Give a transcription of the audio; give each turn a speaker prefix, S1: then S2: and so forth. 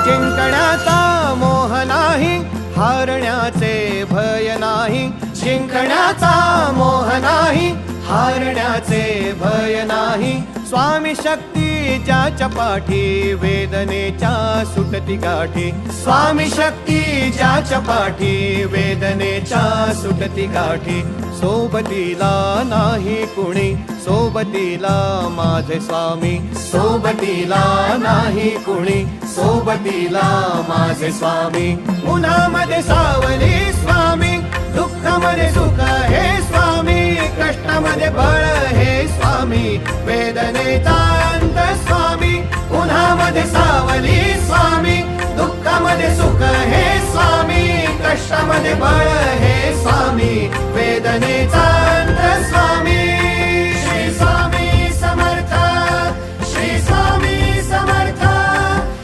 S1: जिंकण्याचा मोह नाही, हारण्याचे भय नाही. जिंकण्याचा मोह नाही, हारण्याचे भय नाही. स्वामी शक्ती ज्याच्या पाठी, वेदनेच्या सुटती गाठी. स्वामी शक्ती ज्याच्या पाठी, वेदनेच्या सुटती गाठी. सोबतीला नाही कुणी, सोबतीला माझे स्वामी. सोबतीला नाही कुणी, सोबतीला माझे स्वामी. उन्हामध्ये सावली स्वामी, दुःखामध्ये सुख हे स्वामी. कष्टामध्ये बळ हे स्वामी, वेदनेचा अंत स्वामी. उन्हामध्ये सावली स्वामी, दुःखामध्ये सुख हे स्वामी. कष्टामध्ये बळ हे स्वामी, वेदनेचा